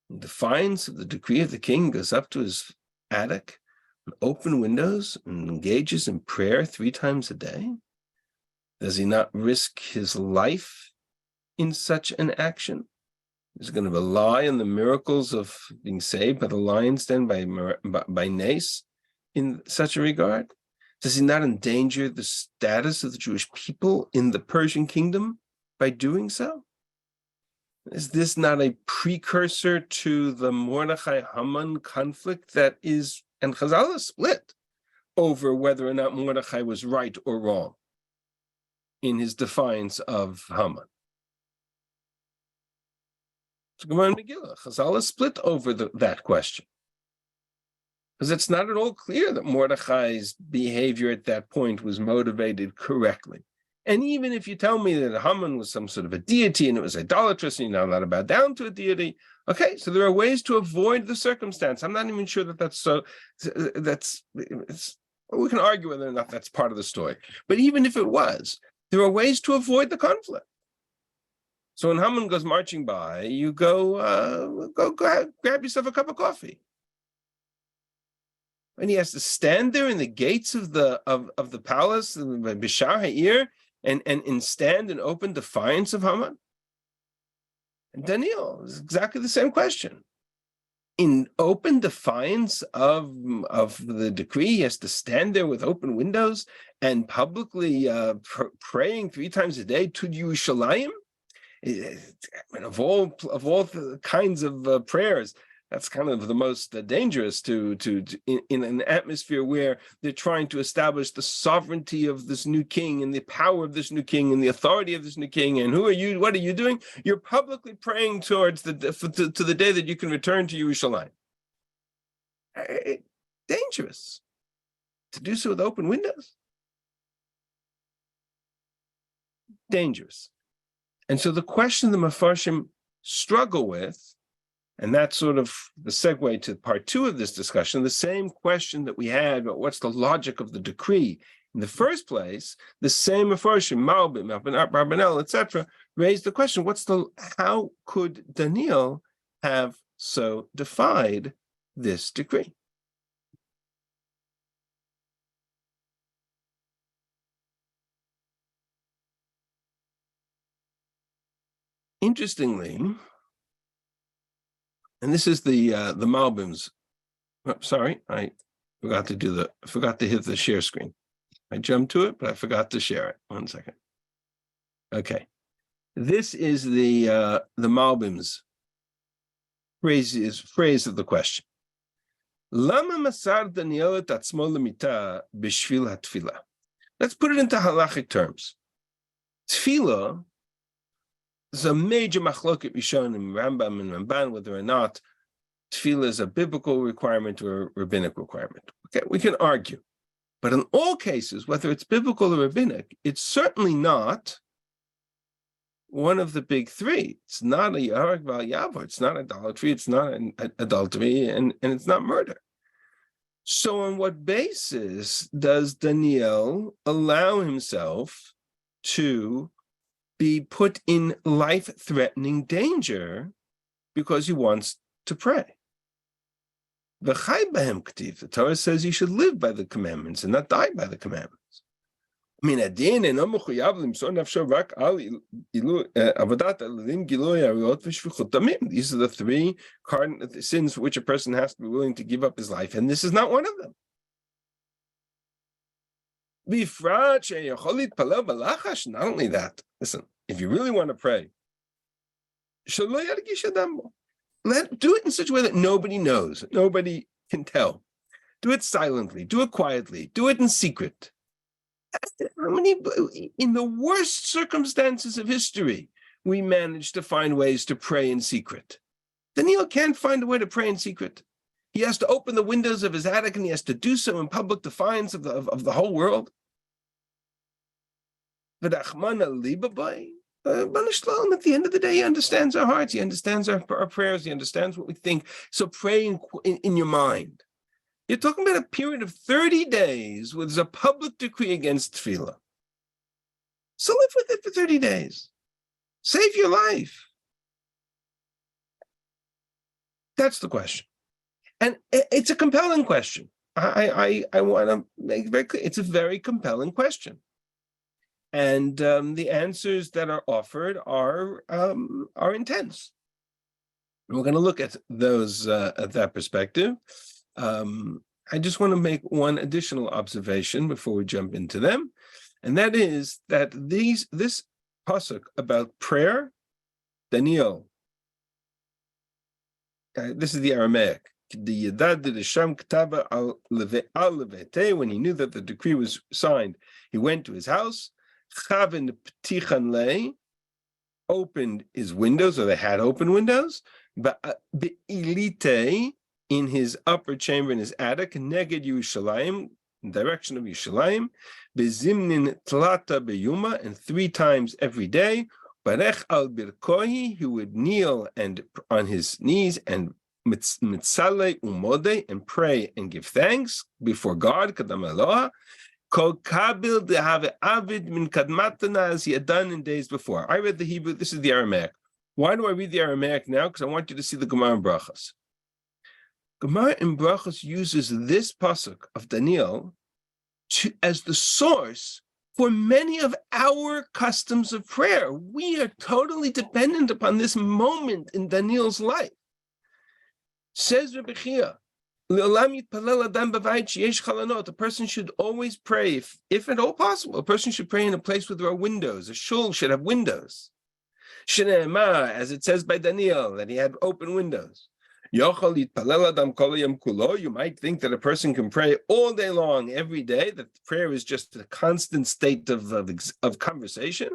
In defiance of the decree of the king, goes up to his attic, and open windows, and engages in prayer 3 times a day? Does he not risk his life in such an action? He's going to rely on the miracles of being saved by the lion's den, by Nace, in such a regard? Does he not endanger the status of the Jewish people in the Persian kingdom by doing so? Is this not a precursor to the Mordechai-Haman conflict that is, and Chazal is split over whether or not Mordechai was right or wrong in his defiance of Haman? So Gemara and Megillah, Chazal is split over that question. Because it's not at all clear that Mordechai's behavior at that point was motivated correctly. And even if you tell me that Haman was some sort of a deity and it was idolatrous and you're not allowed to bow down to a deity, okay, so there are ways to avoid the circumstance. I'm not even sure that that's so, we can argue whether or not that's part of the story. But even if it was, there are ways to avoid the conflict. So when Haman goes marching by, you go grab yourself a cup of coffee. And he has to stand there in the gates of the palace, Bishar Ha'ir, and stand in open defiance of Haman. And Daniel is exactly the same question. In open defiance of the decree, he has to stand there with open windows and publicly praying 3 times a day to Yerushalayim. And of all the kinds of prayers, that's kind of the most dangerous to in an atmosphere where they're trying to establish the sovereignty of this new king and the power of this new king and the authority of this new king. And who are you? What are you doing? You're publicly praying towards to the day that you can return to Yerushalayim. Dangerous to do so with open windows. Dangerous. And so the question the Mefarshim struggle with, and that's sort of the segue to part 2 of this discussion, the same question that we had about what's the logic of the decree. In the first place, the same Mefarshim, Malbim, Rabbanel, etc., raised the question, how could Daniel have so defied this decree? Interestingly, And this is the Malbim's. Oh, sorry, I forgot to hit the share screen. I jumped to it, but I forgot to share it. 1 second. Okay. This is the Malbim's phrase of the question. Lama masar Daniel et atzmo lemita b'shvil hatfila. Let's put it into halachic terms. Tefillah is a major machloket Rishonim, Rambam and Ramban, whether or not tefillah is a biblical requirement or a rabbinic requirement. Okay, we can argue. But in all cases, whether it's biblical or rabbinic, it's certainly not one of the big three. It's not a yarek val yavor. It's not idolatry. It's not adultery, and it's not murder. So on what basis does Daniel allow himself to be put in life-threatening danger because he wants to pray? The Torah says you should live by the commandments and not die by the commandments. These are the three cardinal sins for which a person has to be willing to give up his life, and this is not one of them. Not only that, listen, if you really want to pray, do it in such a way that nobody knows, nobody can tell. Do it silently, do it quietly, do it in secret. In the worst circumstances of history, we managed to find ways to pray in secret. Daniel can't find a way to pray in secret. He has to open the windows of his attic, and he has to do so in public defiance of the whole world. At the end of the day, he understands our hearts, he understands our prayers, he understands what we think. So pray in your mind. You're talking about a period of 30 days with a public decree against tefillah. So live with it for 30 days. Save your life. That's the question. And it's a compelling question. I want to make it very clear. It's a very compelling question. And the answers that are offered are intense. And we're going to look at those at that perspective. I just want to make one additional observation before we jump into them, and that is that this pasuk about prayer, Daniel, this is the Aramaic, when he knew that the decree was signed, he went to his house, opened his windows, or they had open windows, in his upper chamber, in his attic, neged Yerushalayim, in direction of Yerushalayim, bezimnin tlata beyuma, and 3 times every day, barech al birkohi, he would kneel and on his knees and mitzale umode, and pray and give thanks before God, kadam Eloha, kol kabil dehave avid min kadmatana, as he had done in days before. I read the Hebrew, this is the Aramaic. Why do I read the Aramaic now? Because I want you to see the Gemara in Brachos. Gemara in Brachos uses this pasuk of Daniel as the source for many of our customs of prayer. We are totally dependent upon this moment in Daniel's life. Says Rabbi Chia, a person should always pray, if at all possible, a person should pray in a place where there are windows. A shul should have windows. As it says by Daniel, that he had open windows. You might think that a person can pray all day long, every day, that prayer is just a constant state of conversation.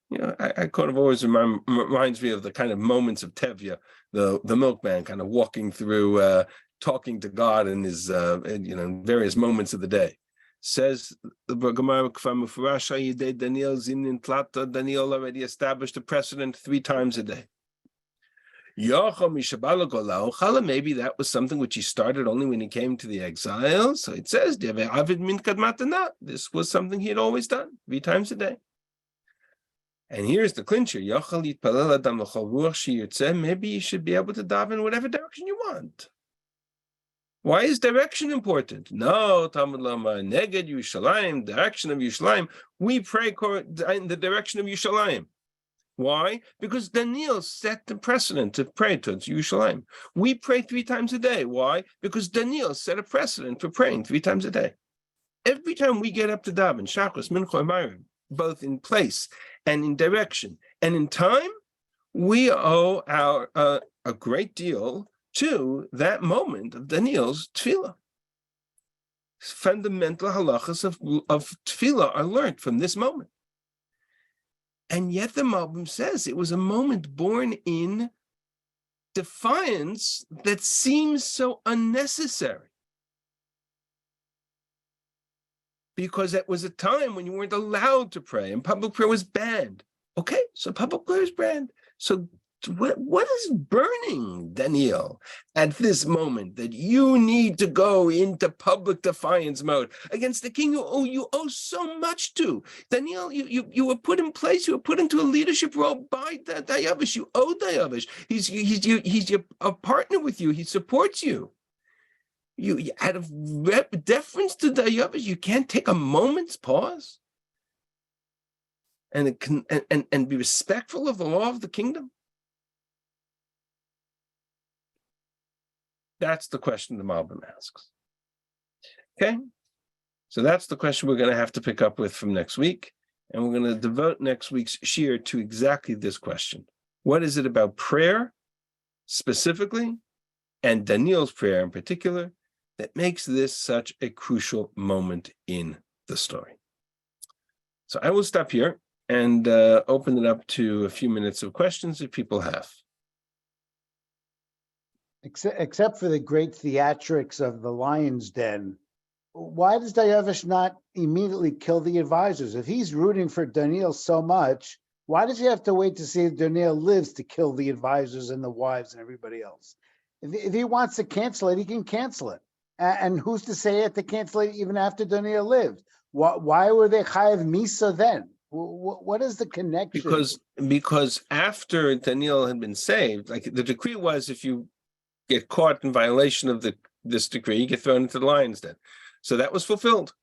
You know, I kind of always reminds me of the kind of moments of Tevye, the milkman kind of walking through, talking to God in his, various moments of the day. Says the Gemara, Daniel already established a precedent 3 times a day. Maybe that was something which he started only when he came to the exile. So it says, this was something he had always done 3 times a day. And here's the clincher. Maybe you should be able to dive in whatever direction you want. Why is direction important? No, Talmud Lama, Neged Yerushalayim, direction of Yerushalayim. We pray in the direction of Yerushalayim. Why? Because Daniel set the precedent to pray towards Yerushalayim. We pray 3 times a day. Why? Because Daniel set a precedent for praying 3 times a day. Every time we get up to daven, Shachos, Mincha, and Ma'ariv, both in place and in direction and in time, we owe a great deal to that moment of Daniel's tefillah. Fundamental halachas of tefillah are learned from this moment. And yet the Malbim says it was a moment born in defiance that seems so unnecessary. Because that was a time when you weren't allowed to pray and public prayer was banned. Okay, so public prayer is banned. So what is burning Daniel at this moment that you need to go into public defiance mode against the king you owe so much to? Daniel, you were put in place, you were put into a leadership role by Dayavish. You owe Dayavish. He's a partner with you. He supports you. You out of deference to Dayavish, you can't take a moment's pause and be respectful of the law of the kingdom. That's the question the Malbim asks. Okay, so that's the question we're going to have to pick up with from next week, and we're going to devote next week's shir to exactly this question. What is it about prayer specifically, and Daniel's prayer in particular, that makes this such a crucial moment in the story? So I will stop here and open it up to a few minutes of questions if people have. Except for the great theatrics of the Lion's Den, why does Dayavish not immediately kill the advisors? If he's rooting for Daniel so much, why does he have to wait to see if Daniel lives to kill the advisors and the wives and everybody else? If he wants to cancel it, he can cancel it. And who's to say it to cancel it even after Daniel lived? Why were they chayav misa then? What is the connection? Because after Daniel had been saved, like the decree was, if you get caught in violation of this decree, you get thrown into the lion's den. So that was fulfilled.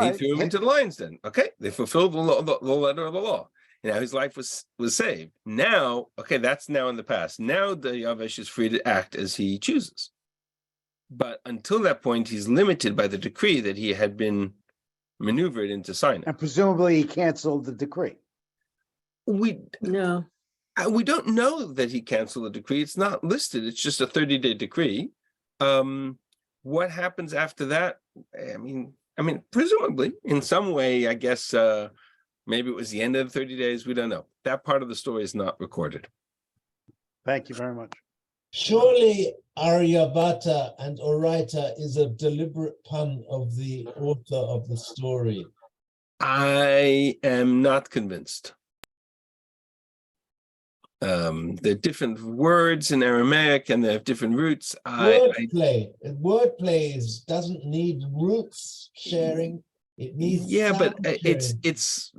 He threw him into the lion's den. Okay, they fulfilled the letter of the law. And now his life was saved. Now, okay, that's now in the past. Now the Yavesh is free to act as he chooses. But until that point, he's limited by the decree that he had been maneuvered into signing. And presumably he canceled the decree. We don't know that he canceled the decree. It's not listed. It's just a 30-day decree. What happens after that? I mean, presumably in some way, I guess maybe it was the end of the 30 days. We don't know. That part of the story is not recorded. Thank you very much. Surely Aryabhata and Oraita is a deliberate pun of the author of the story. I am not convinced. They're different words in Aramaic and they have different roots. Wordplay doesn't need roots sharing. It needs but sharing. it's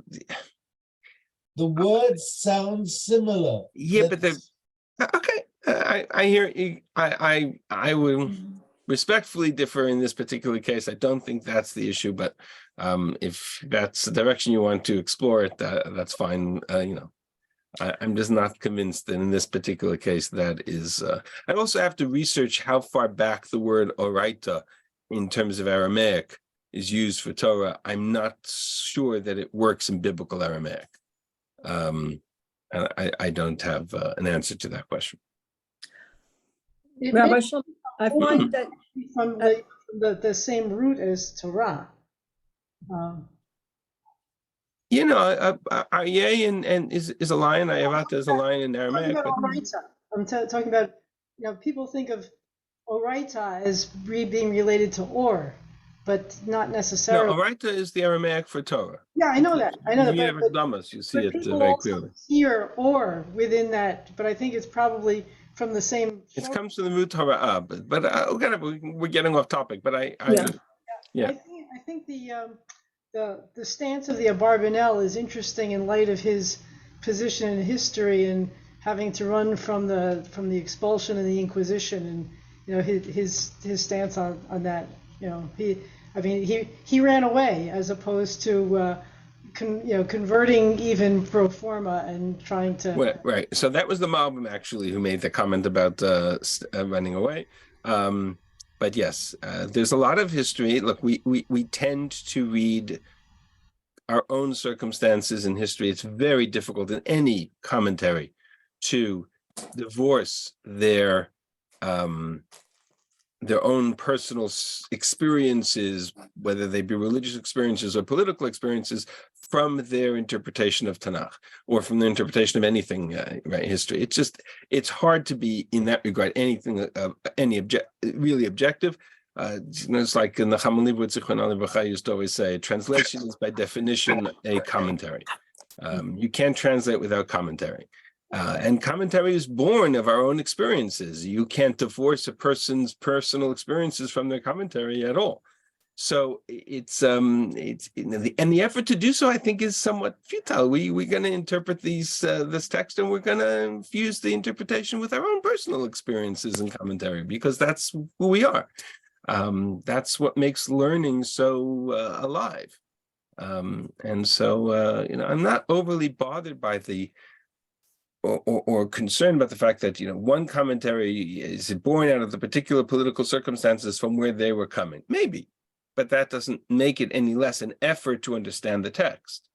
the words sound similar. Yeah, but they're okay. I hear you. I will respectfully differ in this particular case. I don't think that's the issue, but if that's the direction you want to explore it, that's fine. I'm just not convinced that in this particular case that is. I also have to research how far back the word oraita in terms of Aramaic is used for Torah. I'm not sure that it works in biblical Aramaic. And I don't have an answer to that question. Rabbi Shulman, I find that from the same root as Torah. Aryeh and is a lion. Ayavata is a lion in Aramaic. I'm talking about, people think of Oraita as being related to Or, but not necessarily. No, Oraita is the Aramaic for Torah. Yeah, I know that. You see it people very also clearly. hear Or within that, but I think it's probably from the same. It comes from the root Torah, but we're getting off topic. But I think the stance of the Abarbanel is interesting in light of his position in history and having to run from the expulsion and the Inquisition, and his stance on that. He ran away as opposed to converting even pro forma and trying to. Right. So that was the Malbim actually who made the comment about running away. But yes, there's a lot of history. Look, we tend to read our own circumstances in history. It's very difficult in any commentary to divorce their own personal experiences, whether they be religious experiences or political experiences, from their interpretation of Tanakh or from the interpretation of anything, right? History. It's hard to be in that regard anything really objective. It's like in the Chaim Leibowitz used to always say, translation is by definition a commentary. You can't translate without commentary. And commentary is born of our own experiences. You can't divorce a person's personal experiences from their commentary at all. So it's and the effort to do so, I think, is somewhat futile. We're going to interpret this text, and we're going to infuse the interpretation with our own personal experiences and commentary, because that's who we are. That's what makes learning so alive. And so I'm not overly bothered by the or concerned about the fact that one commentary is born out of the particular political circumstances from where they were coming. Maybe, but that doesn't make it any less an effort to understand the text.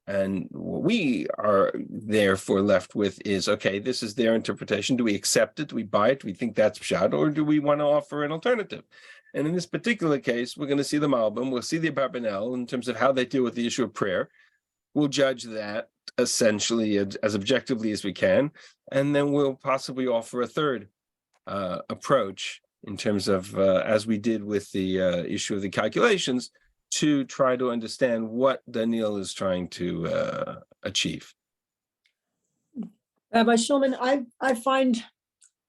And what we are therefore left with is, okay, this is their interpretation. Do we accept it? Do we buy it? Do we think that's pshat, or do we want to offer an alternative? And in this particular case, we're going to see the Malbim, we'll see the Babylonian in terms of how they deal with the issue of prayer. We'll judge that essentially as objectively as we can, and then we'll possibly offer a third approach in terms of, as we did with the issue of the calculations, to try to understand what Daniel is trying to achieve. Rabbi Shulman, I find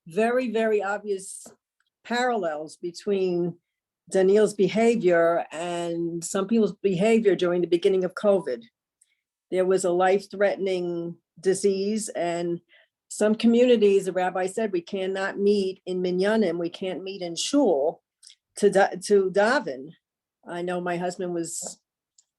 very, very obvious parallels between Daniel's behavior and some people's behavior during the beginning of COVID. There was a life-threatening disease, and some communities, the rabbi said, we cannot meet in minyanim, we can't meet in shul to daven. I know my husband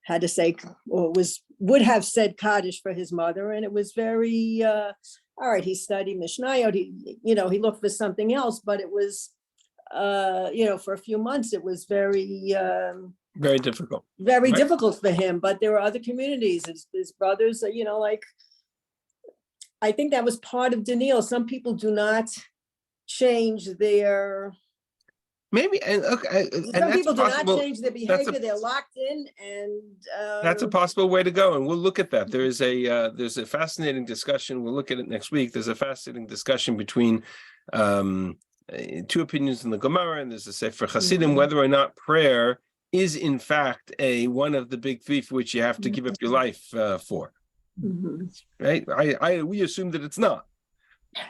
had to say, or would have said Kaddish for his mother, and it was very, all right, he studied Mishnayot, he looked for something else, but it was, for a few months, it was very difficult. Very difficult for him. But there were other communities, his brothers, I think that was part of Daniel. Some people do not change their. Maybe, and some people do not change their behavior. They're locked in, and that's a possible way to go. And we'll look at that. There's a fascinating discussion. We'll look at it next week. There's a fascinating discussion between two opinions in the Gemara, and there's a Sefer Hasidim, whether or not prayer is in fact one of the big three for which you have to give up your life for. Right? We assume that it's not.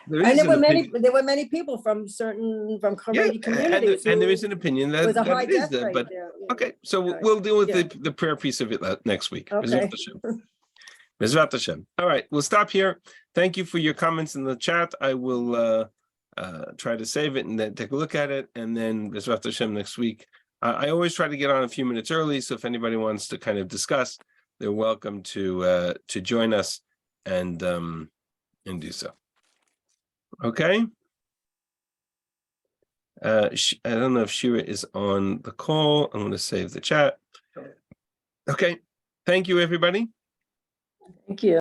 There were many people from Haredi communities, and there is an opinion that, it is there. But okay, so we'll deal with the prayer piece of it next week. Okay. Bezrat Hashem. All right, we'll stop here. Thank you for your comments in the chat. I will try to save it and then take a look at it, and then Bezrat Hashem next week. I always try to get on a few minutes early, so if anybody wants to kind of discuss, they're welcome to join us and do so. Okay. I don't know if Shira is on the call. I'm going to save the chat. Okay. Thank you, everybody. Thank you.